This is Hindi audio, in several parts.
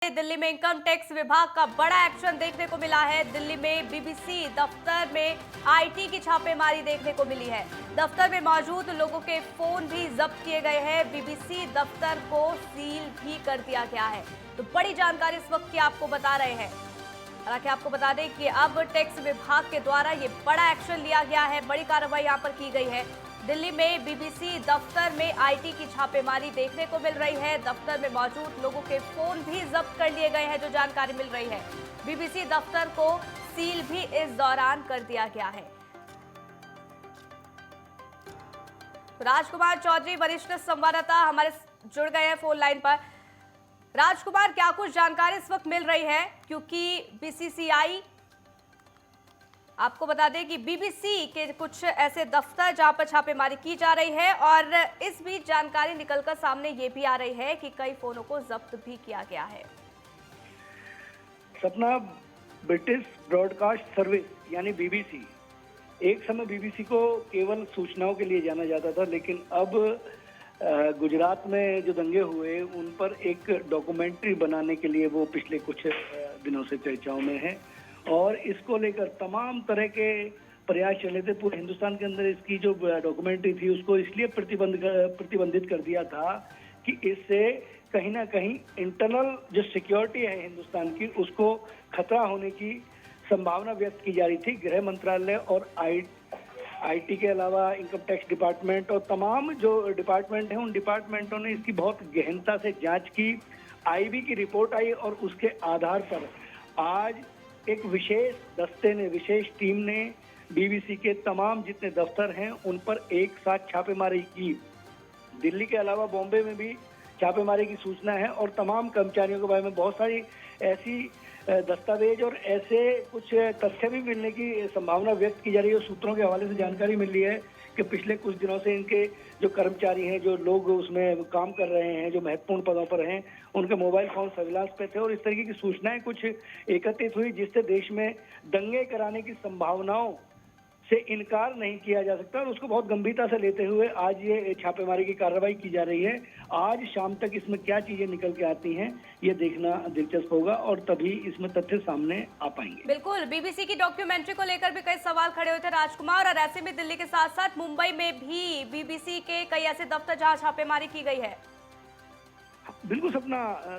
दिल्ली में इनकम टैक्स विभाग का बड़ा एक्शन देखने को मिला है। दिल्ली में बीबीसी दफ्तर में आईटी की छापेमारी देखने को मिली है। दफ्तर में मौजूद लोगों के फोन भी जब्त किए गए हैं। बीबीसी दफ्तर को सील भी कर दिया गया है। तो बड़ी जानकारी इस वक्त की आपको बता रहे हैं। हालांकि आपको बता दें कि अब टैक्स विभाग के द्वारा ये बड़ा एक्शन लिया गया है, बड़ी कार्रवाई यहाँ पर की गई है। दिल्ली में बीबीसी दफ्तर में आईटी की छापेमारी देखने को मिल रही है। दफ्तर में मौजूद लोगों के फोन भी जब्त कर लिए गए हैं, जो जानकारी मिल रही है। बीबीसी दफ्तर को सील भी इस दौरान कर दिया गया है। राजकुमार चौधरी वरिष्ठ संवाददाता हमारे जुड़ गए हैं फोन लाइन पर। राजकुमार, क्या कुछ जानकारी इस वक्त मिल रही है, क्योंकि बीसीसीआई आपको बता दें कि बीबीसी के कुछ ऐसे दफ्तर जहां पर छापेमारी की जा रही है, और इस बीच जानकारी निकलकर सामने ये भी आ रही है कि कई फोनों को जब्त भी किया गया है। सपना, ब्रिटिश ब्रॉडकास्ट सर्विस यानी बीबीसी, एक समय बीबीसी को केवल सूचनाओं के लिए जाना जाता था, लेकिन अब गुजरात में जो दंगे हुए उन पर एक डॉक्यूमेंट्री बनाने के लिए वो पिछले कुछ दिनों से चर्चाओं में है, और इसको लेकर तमाम तरह के प्रयास चले थे। पूरे हिंदुस्तान के अंदर इसकी जो डॉक्यूमेंट्री थी उसको इसलिए प्रतिबंधित कर दिया था कि इससे कहीं ना कहीं इंटरनल जो सिक्योरिटी है हिंदुस्तान की, उसको खतरा होने की संभावना व्यक्त की जा रही थी। गृह मंत्रालय और आईटी के अलावा इनकम टैक्स डिपार्टमेंट और तमाम जो डिपार्टमेंट हैं, उन डिपार्टमेंटों ने इसकी बहुत गहनता से जांच की। आईबी की रिपोर्ट आई और उसके आधार पर आज एक विशेष दस्ते ने, विशेष टीम ने बीबीसी के तमाम जितने दफ्तर हैं उन पर एक साथ छापेमारी की। दिल्ली के अलावा बॉम्बे में भी छापेमारी की सूचना है, और तमाम कर्मचारियों के बारे में बहुत सारी ऐसी दस्तावेज और ऐसे कुछ तथ्य भी मिलने की संभावना व्यक्त की जा रही है। सूत्रों के हवाले से जानकारी मिल रही है कि पिछले कुछ दिनों से इनके जो कर्मचारी हैं, जो लोग उसमें काम कर रहे हैं, जो महत्वपूर्ण पदों पर हैं, उनके मोबाइल फोन सर्विलांस पे थे, और इस तरीके की सूचनाएं कुछ एकत्रित हुई, जिससे देश में दंगे कराने की संभावनाओं से इनकार नहीं किया जा सकता, और उसको बहुत गंभीरता से लेते हुए आज ये छापेमारी की कार्रवाई की जा रही है। आज शाम तक इसमें क्या चीजें निकल के आती हैं ये देखना दिलचस्प होगा, और तभी इसमें तथ्य सामने आ पाएंगे। बिल्कुल, बीबीसी की डॉक्यूमेंट्री को लेकर भी कई सवाल खड़े हुए थे राजकुमार, और ऐसे में दिल्ली के साथ साथ मुंबई में भी बीबीसी के कई ऐसे दफ्तर जहां छापेमारी की गई है। बिल्कुल सपना,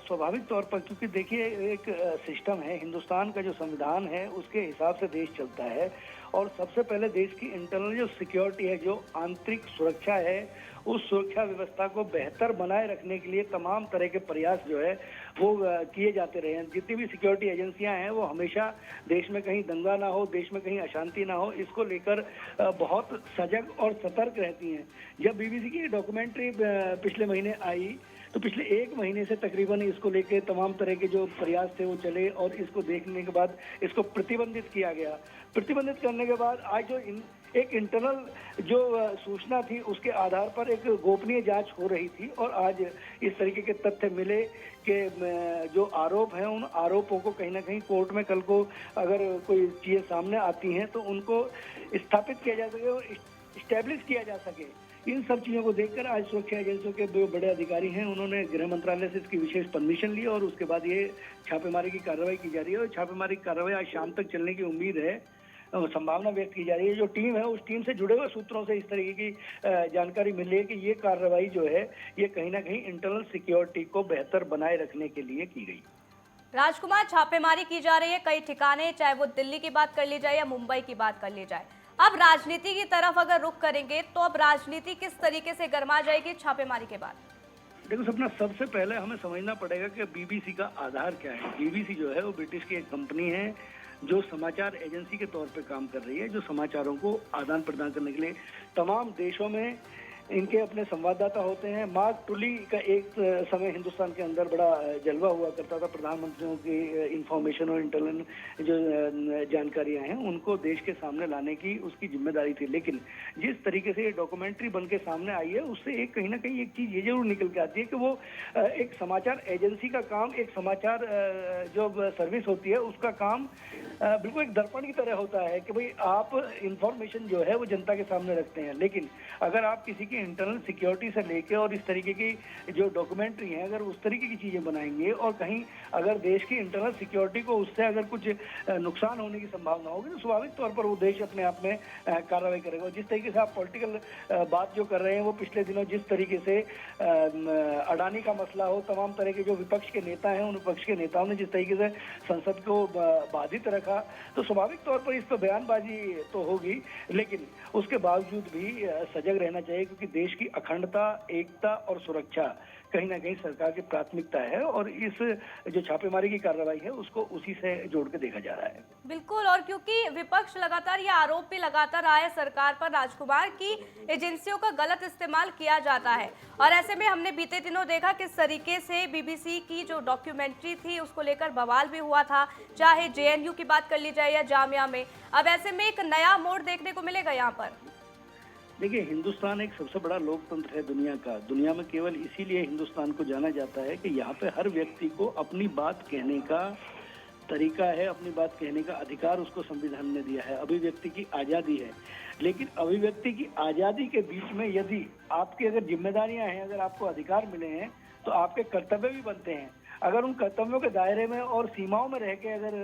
स्वाभाविक तौर पर, क्योंकि देखिए एक सिस्टम है, हिंदुस्तान का जो संविधान है उसके हिसाब से देश चलता है, और सबसे पहले देश की इंटरनल जो सिक्योरिटी है, जो आंतरिक सुरक्षा है, उस सुरक्षा व्यवस्था को बेहतर बनाए रखने के लिए तमाम तरह के प्रयास जो है वो किए जाते रहे हैं। जितनी भी सिक्योरिटी एजेंसियां हैं वो हमेशा देश में कहीं दंगा ना हो, देश में कहीं अशांति ना हो, इसको लेकर बहुत सजग और सतर्क रहती हैं। जब बीबीसी की डॉक्यूमेंट्री पिछले महीने आई तो पिछले एक महीने से तकरीबन इसको लेके तमाम तरह के जो प्रयास थे वो चले, और इसको देखने के बाद इसको प्रतिबंधित किया गया। प्रतिबंधित करने के बाद आज जो एक इंटरनल जो सूचना थी उसके आधार पर एक गोपनीय जांच हो रही थी, और आज इस तरीके के तथ्य मिले कि जो आरोप हैं उन आरोपों को कहीं ना कहीं कोर्ट में कल को अगर कोई चीज़ें सामने आती हैं तो उनको स्थापित किया जा सके और इस्टेब्लिश किया जा सके। इन सब चीज़ों को देखकर आज सुरक्षा एजेंसियों के जो बड़े अधिकारी हैं उन्होंने गृह मंत्रालय से इसकी विशेष परमिशन ली, और उसके बाद ये छापेमारी की कार्रवाई की जा रही है, और छापेमारी की कार्रवाई आज शाम तक चलने की उम्मीद है, संभावना व्यक्त की जा रही है। जो टीम है उस टीम से जुड़े हुए सूत्रों से इस तरीके की जानकारी मिली है कि ये कार्रवाई जो है ये कहीं ना कहीं इंटरनल सिक्योरिटी को बेहतर बनाए रखने के लिए की गई। राजकुमार, छापेमारी की जा रही है कई ठिकाने, चाहे वो दिल्ली की बात कर ली जाए या मुंबई की बात कर ली जाए। अब राजनीति की तरफ अगर रुख करेंगे तो अब राजनीति किस तरीके से गर्मा जाएगी छापेमारी के बाद? देखो सपना, सबसे पहले हमें समझना पड़ेगा कि बीबीसी का आधार क्या है। बीबीसी जो है वो ब्रिटिश की एक कंपनी है जो समाचार एजेंसी के तौर पे काम कर रही है, जो समाचारों को आदान प्रदान करने के लिए तमाम देशों में इनके अपने संवाददाता होते हैं। मार्क टुली का एक समय हिंदुस्तान के अंदर बड़ा जलवा हुआ करता था। प्रधानमंत्रियों की इंफॉर्मेशन और इंटरनल जो जानकारियां हैं उनको देश के सामने लाने की उसकी जिम्मेदारी थी, लेकिन जिस तरीके से ये डॉक्यूमेंट्री बन के सामने आई है उससे एक कहीं ना कहीं एक चीज़ ये जरूर निकल के आती है कि वो एक समाचार एजेंसी का काम, एक समाचार जो सर्विस होती है उसका काम बिल्कुल एक दर्पण की तरह होता है कि भाई आप इंफॉर्मेशन जो है वो जनता के सामने रखते हैं, लेकिन अगर आप किसी की की इंटरनल सिक्योरिटी से लेके और इस तरीके की जो डॉक्यूमेंट्री है, अगर उस तरीके की चीजें बनाएंगे और कहीं अगर देश की इंटरनल सिक्योरिटी को उससे अगर कुछ नुकसान होने की संभावना होगी तो स्वाभाविक तौर पर वो देश अपने आप में कार्रवाई करेगा। जिस तरीके से आप पॉलिटिकल बात जो कर रहे हैं, वो पिछले दिनों जिस तरीके से अडानी का मसला हो, तमाम तरह के जो विपक्ष के नेता हैं, उन विपक्ष के नेताओं ने जिस तरीके से संसद को बाधित रखा, तो स्वाभाविक तौर पर इस पर बयानबाजी तो होगी, लेकिन उसके बावजूद भी सजग रहना चाहिए, क्योंकि देश की अखंडता, एकता और सुरक्षा कहीं ना कहीं सरकार की प्राथमिकता है और इस जो छापेमारी की कार्रवाई है उसको उसी से जोड़ के देखा जा रहा है। बिल्कुल, और क्योंकि विपक्ष लगातार ये आरोप भी लगातार आए सरकार पर राजकुमार की एजेंसियों का गलत इस्तेमाल किया जाता है, और ऐसे में हमने बीते दिनों देखा किस तरीके से बीबीसी की जो डॉक्यूमेंट्री थी उसको लेकर बवाल भी हुआ था, चाहे जेएनयू की बात कर ली जाए या जामिया में। अब ऐसे में एक नया मोड़ देखने को मिलेगा यहाँ पर। देखिए, हिंदुस्तान एक सबसे बड़ा लोकतंत्र है दुनिया का। दुनिया में केवल इसीलिए हिंदुस्तान को जाना जाता है कि यहाँ पे हर व्यक्ति को अपनी बात कहने का तरीका है, अपनी बात कहने का अधिकार उसको संविधान ने दिया है, अभिव्यक्ति की आज़ादी है। लेकिन अभिव्यक्ति की आज़ादी के बीच में यदि आपकी अगर जिम्मेदारियां हैं, अगर आपको अधिकार मिले हैं, तो आपके कर्तव्य भी बनते हैं। अगर उन कर्तव्यों के दायरे में और सीमाओं में रह के अगर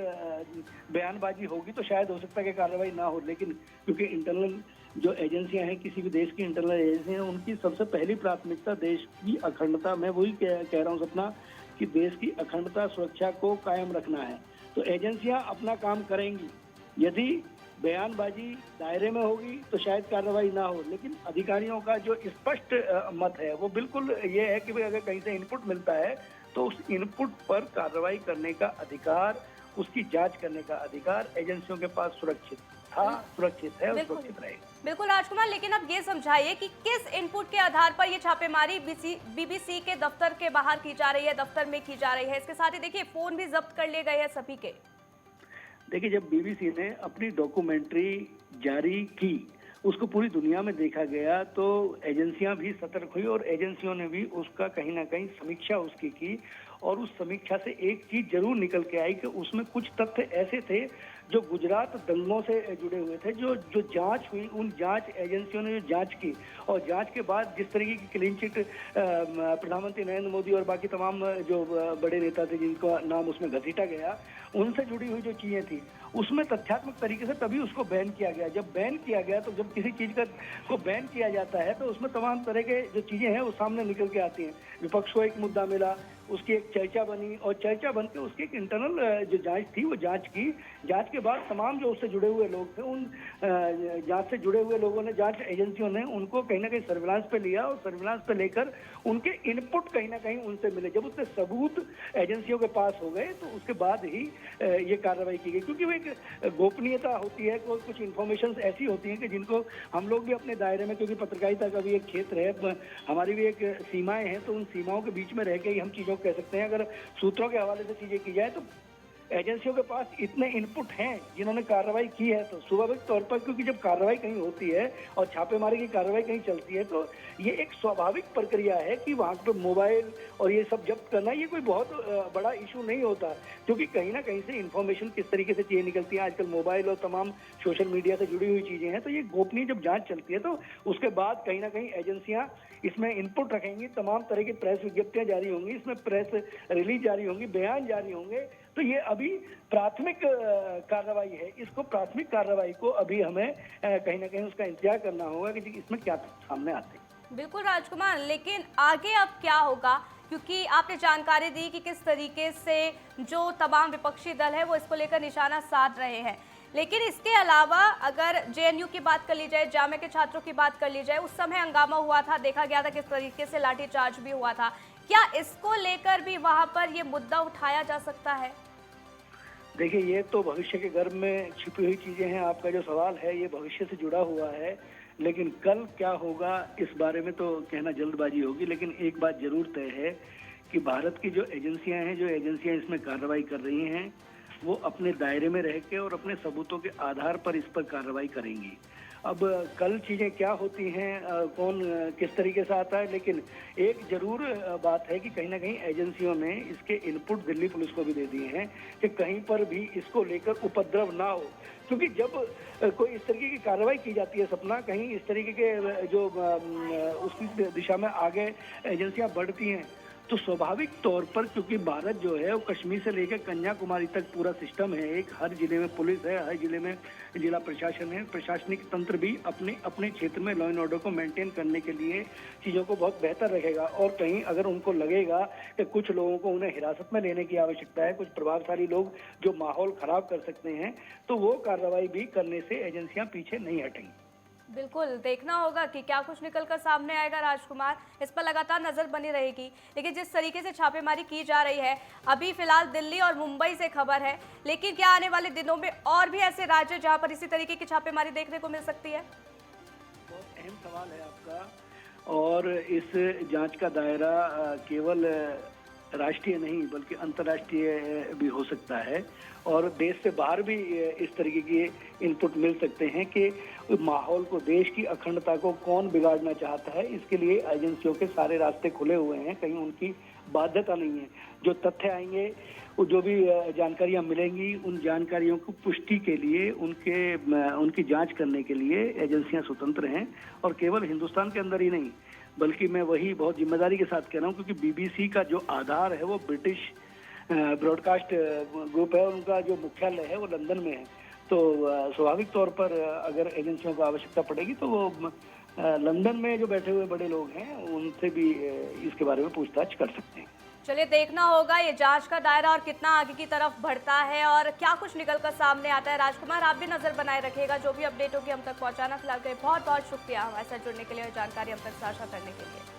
बयानबाजी होगी तो शायद हो सकता है कि कार्रवाई ना हो, लेकिन क्योंकि इंटरनल जो एजेंसियां हैं, किसी भी देश की इंटरनल एजेंसियां हैं, उनकी सबसे पहली प्राथमिकता देश की अखंडता, मैं वही कह रहा हूँ सपना, कि देश की अखंडता सुरक्षा को कायम रखना है। तो एजेंसियां अपना काम करेंगी, यदि बयानबाजी दायरे में होगी तो शायद कार्रवाई ना हो, लेकिन अधिकारियों का जो स्पष्ट मत है वो बिल्कुल ये है कि भाई अगर कहीं से इनपुट मिलता है तो उस इनपुट पर कार्रवाई करने का अधिकार, उसकी जांच करने का अधिकार एजेंसियों के पास सुरक्षित था, सुरक्षित है और सुरक्षित रहेगा। बिल्कुल राजकुमार, लेकिन अब ये समझाइए कि किस इनपुट के आधार पर ये छापेमारी बीबीसी के दफ्तर के बाहर की जा रही है, दफ्तर में की जा रही है। इसके साथ ही देखिए फोन भी जब्त कर लिए गए हैं सभी के। देखिए, जब बीबीसी ने अपनी डॉक्यूमेंट्री जारी की, उसको पूरी दुनिया में देखा गया, तो एजेंसियां भी सतर्क हुई और एजेंसियों ने भी उसका कहीं ना कहीं समीक्षा उसकी की, और उस समीक्षा से एक चीज जरूर निकल के आई कि उसमें कुछ तथ्य ऐसे थे जो गुजरात दंगों से जुड़े हुए थे। जो जांच हुई, उन जांच एजेंसियों ने जो जांच की और जांच के बाद जिस तरीके की क्लीन चिट प्रधानमंत्री नरेंद्र मोदी और बाकी तमाम जो बड़े नेता थे जिनका नाम उसमें घसीटा गया, उनसे जुड़ी हुई जो चीजें थी, उसमें तथ्यात्मक तरीके से तभी उसको बैन किया गया। जब बैन किया गया तो जब किसी चीज को बैन किया जाता है तो उसमें तमाम तरह के जो चीजें हैं वो सामने निकल के आती हैं। विपक्ष को एक मुद्दा मिला, उसकी एक चर्चा बनी और चर्चा बन के उसकी एक इंटरनल जो जांच थी वो जांच की। जांच के बाद तमाम जो उससे जुड़े हुए लोग थे, उन जांच से जुड़े हुए लोगों ने, जांच एजेंसियों ने उनको कहीं ना कहीं सर्विलांस पे लिया और सर्विलांस पे लेकर उनके इनपुट कहीं ना कहीं उनसे मिले। जब उसके सबूत एजेंसियों के पास हो गए तो उसके बाद ही ये कार्रवाई की गई, क्योंकि वो एक गोपनीयता होती है, कुछ इन्फॉर्मेशन ऐसी होती हैं कि जिनको हम लोग भी अपने दायरे में, क्योंकि पत्रकारिता का भी एक क्षेत्र है, हमारी भी एक सीमाएं हैं, तो उन सीमाओं के बीच में रह के ही हम चीजों कह सकते हैं। अगर सूत्रों के हवाले से चीजें की जाए तो एजेंसियों के पास इतने इनपुट हैं जिन्होंने कार्रवाई की है, तो स्वाभाविक तौर पर, क्योंकि जब कार्रवाई कहीं होती है और छापेमारी की कार्रवाई कहीं चलती है, तो ये एक स्वाभाविक प्रक्रिया है कि वहां पे मोबाइल और ये सब जब्त करना ये कोई बहुत बड़ा इशू नहीं होता, क्योंकि कहीं ना कहीं से इंफॉर्मेशन किस तरीके से चीजें निकलती है। आजकल मोबाइल और तमाम सोशल मीडिया से जुड़ी हुई चीजें हैं, तो ये गोपनीय जब जांच चलती है तो उसके बाद कहीं ना कहीं एजेंसियां इसमें इनपुट रखेंगी, तमाम तरह की प्रेस विज्ञप्तियां जारी होंगी, इसमें प्रेस रिलीज जारी होंगी, बयान जारी होंगे। तो ये अभी प्राथमिक कार्रवाई है, इसको प्राथमिक कार्रवाई को अभी हमें कहीं ना कहीं उसका इंतजार करना होगा कि इसमें क्या सामने आते हैं। बिल्कुल राजकुमार, लेकिन आगे अब क्या होगा, क्योंकि आपने जानकारी दी कि किस तरीके से जो तमाम विपक्षी दल है वो इसको लेकर निशाना साध रहे हैं, लेकिन इसके अलावा अगर जेएनयू की बात कर ली जाए, जामिया के छात्रों की बात कर ली जाए, उस समय हंगामा हुआ था, देखा गया था किस तरीके से लाठीचार्ज भी हुआ था, क्या इसको लेकर भी वहां पर ये मुद्दा उठाया जा सकता है? देखिए, ये तो भविष्य के गर्भ में छिपी हुई चीजें हैं। आपका जो सवाल है ये भविष्य से जुड़ा हुआ है, लेकिन कल क्या होगा इस बारे में तो कहना जल्दबाजी होगी। लेकिन एक बात जरूर तय है कि भारत की जो एजेंसियां हैं, जो एजेंसियां इसमें कार्रवाई कर रही हैं, वो अपने दायरे में रह के और अपने सबूतों के आधार पर इस पर कार्रवाई करेंगी। अब कल चीज़ें क्या होती हैं, कौन किस तरीके से आता है, लेकिन एक जरूर बात है कि कहीं ना कहीं एजेंसियों ने इसके इनपुट दिल्ली पुलिस को भी दे दिए हैं कि कहीं पर भी इसको लेकर उपद्रव ना हो, क्योंकि जब कोई इस तरीके की कार्रवाई की जाती है सपना, कहीं इस तरीके के जो उसकी दिशा में आगे एजेंसियां बढ़ती हैं, तो स्वाभाविक तौर पर, क्योंकि भारत जो है वो कश्मीर से लेकर कन्याकुमारी तक पूरा सिस्टम है, एक हर जिले में पुलिस है, हर जिले में जिला प्रशासन है, प्रशासनिक तंत्र भी अपने अपने क्षेत्र में लॉ एंड ऑर्डर को मेंटेन करने के लिए चीज़ों को बहुत बेहतर रखेगा। और कहीं अगर उनको लगेगा कि कुछ लोगों को उन्हें हिरासत में लेने की आवश्यकता है, कुछ प्रभावशाली लोग जो माहौल खराब कर सकते हैं, तो वो कार्रवाई भी करने से एजेंसियां पीछे नहीं हटेंगी। बिल्कुल देखना होगा कि क्या कुछ निकलकर सामने आएगा राजकुमार, इस पर लगातार नजर बनी रहेगी। लेकिन जिस तरीके से छापेमारी की जा रही है, अभी फिलहाल दिल्ली और मुंबई से खबर है, लेकिन क्या आने वाले दिनों में और भी ऐसे राज्य जहां पर इसी तरीके की छापेमारी देखने को मिल सकती है? बहुत अहम सवाल है आपका, और इस जांच का दायरा केवल राष्ट्रीय नहीं बल्कि अंतर्राष्ट्रीय भी हो सकता है, और देश से बाहर भी इस तरीके के इनपुट मिल सकते हैं कि माहौल को, देश की अखंडता को कौन बिगाड़ना चाहता है। इसके लिए एजेंसियों के सारे रास्ते खुले हुए हैं, कहीं उनकी बाध्यता नहीं है। जो तथ्य आएंगे, जो भी जानकारियां मिलेंगी, उन जानकारियों की पुष्टि के लिए, उनकी जांच करने के लिए एजेंसियां स्वतंत्र हैं, और केवल हिंदुस्तान के अंदर ही नहीं बल्कि मैं वही बहुत जिम्मेदारी के साथ कह रहा हूँ, क्योंकि बीबीसी का जो आधार है वो ब्रिटिश ब्रॉडकास्ट ग्रुप है, उनका जो मुख्यालय है वो लंदन में है। तो स्वाभाविक तौर पर अगर एजेंसियों को आवश्यकता पड़ेगी तो वो लंदन में जो बैठे हुए बड़े लोग हैं उनसे भी इसके बारे में पूछताछ कर सकते हैं। चलिए देखना होगा ये जांच का दायरा और कितना आगे की तरफ बढ़ता है और क्या कुछ निकलकर सामने आता है। राजकुमार, आप भी नजर बनाए रखिएगा, जो भी अपडेट होगी हम तक पहुंचाना। फिलहाल के बहुत बहुत शुक्रिया हमारे साथ जुड़ने के लिए और जानकारी हम तक साझा करने के लिए।